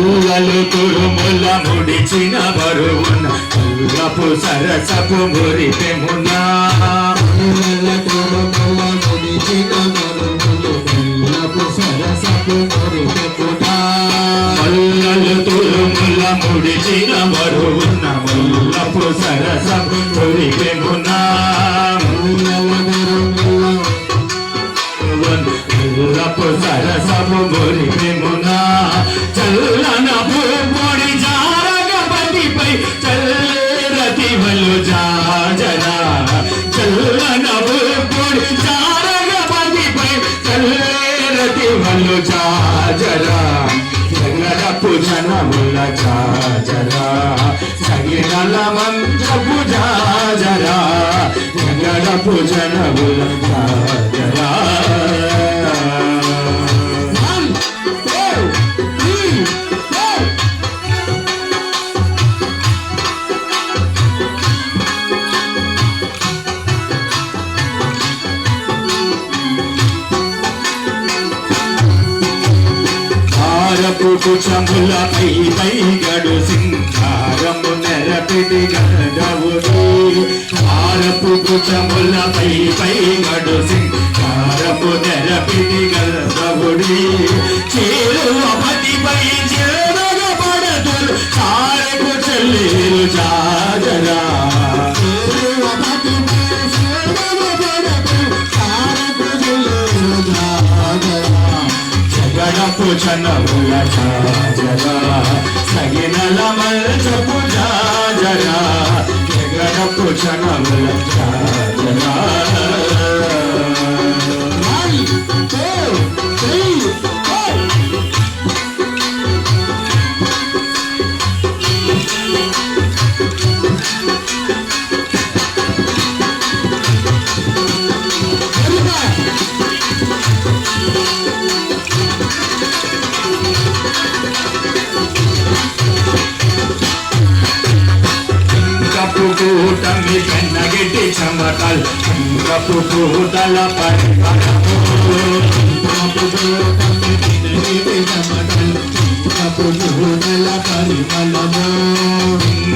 మల్లలు తురుముల ముడిచిన బరువున కల్లపు సరసపు మురిపెమునా తురుముల ముడిచిన బరువులు కల్లపు సరసపు మురిపెమునా మల్లలు తురుముల ముడిచిన బరువున మల్లపు సరసపు మురిపెమునా కల్లపు సరసపు మురిపెమునా చల్లన పూడి జారగపతిపై చల్లరతివలు జాజరా చల్లన పూడి జారగపతిపై చల్లరతివలు జాజరా జగడపు జనముల జాజరా సగినల మంత్రపు జాజరా జగడపు జనముల జాజరా కుచముల పై గడు సింగారము నెరపిడి గడవుడి ఆరపు కుచముల పై గడు సింగారము నెరపిడి గడవుడి చేరువపతిపై చేరగబడదులు సారకు చెల్లేరు జాజరా జగడపు జనముల జాజరా సగినల మంచపు జాజరా జగడపు జనముల జాజరా కూటమి కన్నగిటి చమటల్ కప్పు కూటల పరిమళము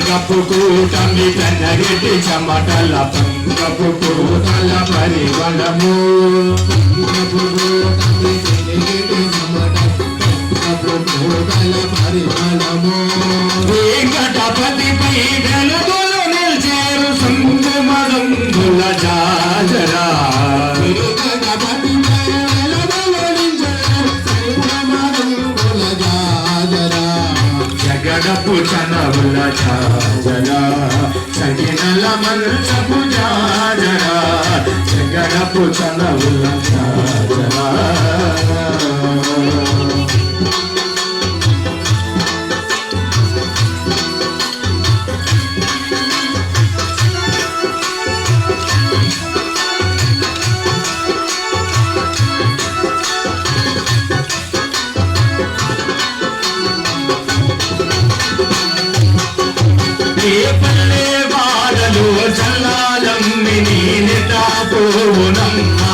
కప్పు కూటమి కన్నగిటి చమటల కప్పు కూటల పరిమళము వెంకటపతిపై వెలుగులు నిల్చేరు సంగుమరంగుల జాజరా జగడపు చనవుల జాజరా సగినల మంచపు జాజరా జగడపు చనవుల జాజరా పల్లె వాడలు చల్లాలమ్మిని నెటాపోనమ్మా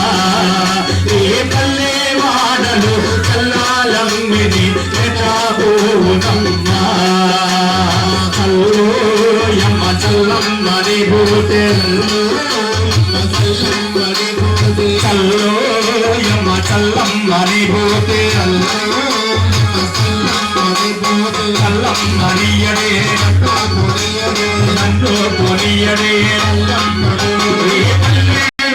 ఏ పల్లె వాడలు చల్లాలమ్మిని నెటాపోనమ్మా చల్లోయమ్మ చల్లమ్మని పోతే చల్లోయమ్మ చల్లమ్మని పోతే చల్లమ్మనియడే నన్ను కొనియడే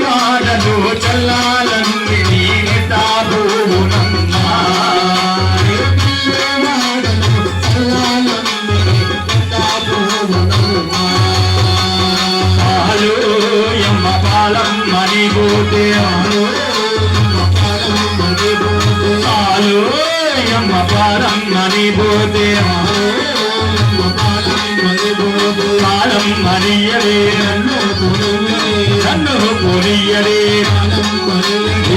వాడలు చల్లాలన్నీ తాబూనమ్మా పాలు ఎమ్మ పాలమ్మని పోతే పాలు ఎమ్మ పాలమ్మని పోతే కాలం మరియడే నన్ను కొనియడే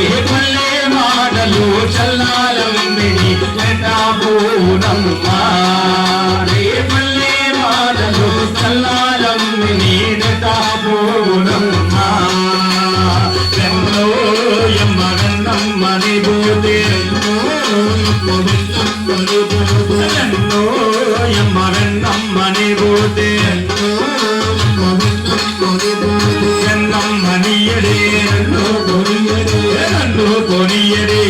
ఏ పల్లె మాటలు చల్లాలమ్మిని నెటాపోనమ్మా ఏ పల్లె మాటలు చల్లాలమ్మిని నెటాపోనమ్మా ఎన్నో ఎమ్మ నన్నమ్మని పోతే ఎన్నో ఎమ్మ వెన్నమ్మని పోతే వెన్నమ్మనియడే నన్ను కొనియడే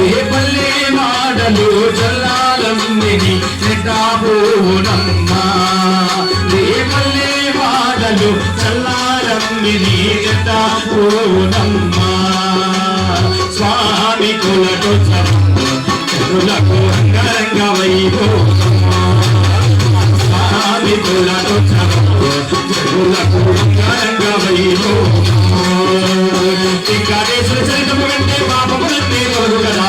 ఏ పల్లె మాడలు చల్లాలమ్మిని నెట్టాబోనమ్మా ఏ పల్లె మాడలు చల్లాలమ్మిని నెట్టాబోనమ్మా స్వామి కులటు చెరులకు అంగరంగ వైభోగమా స్వామి కులటు చెరులకు అంగరంగ వైభోగమా వెంకటేశ్వర చరితము కంటే పాపములన్నీ తొలగు కదా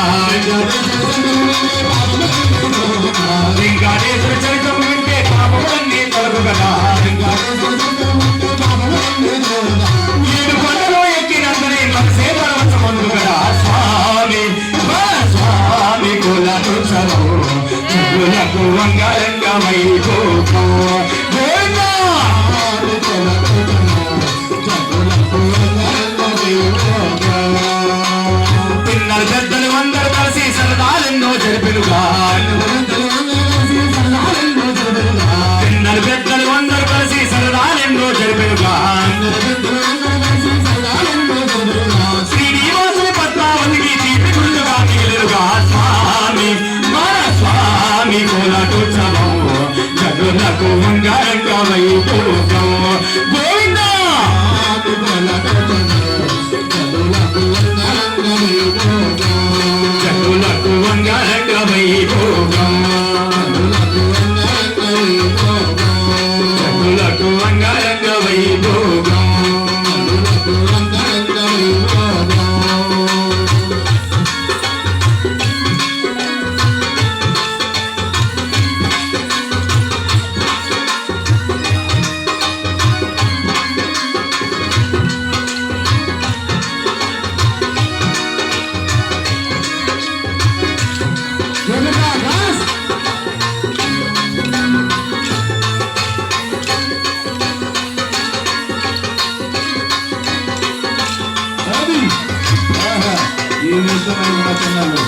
వెంకటేశ్వర చరితము కంటే పాపములన్నీ తొలగు కదా ఏడు కొండలో ఎక్కినందనే మనసే పరవశమందు కదా స్వామి స్వామి కులకు చెరులకు అంగరంగ వైభోగం పిల్లలు పెద్దలు అందరూ కలిసి సరదాలెన్నో జరిపెనుగా పిల్లలు పెద్దలు అందరూ కలిసి సరదాలెన్నో జరిపెనుగా శ్రీనివాసుని పద్మావతికి తీపి గుళ్ళుగా మిగిలిరుగా స్వామి మన స్వామి కోలటు చలము జగులకు అంగరంగ వైభోగం గోవిందా జగులకు అంగరంగ వైభోగం జగులకు అంగరంగ వైభోగం ఈ నిమిషమైన వచనాలు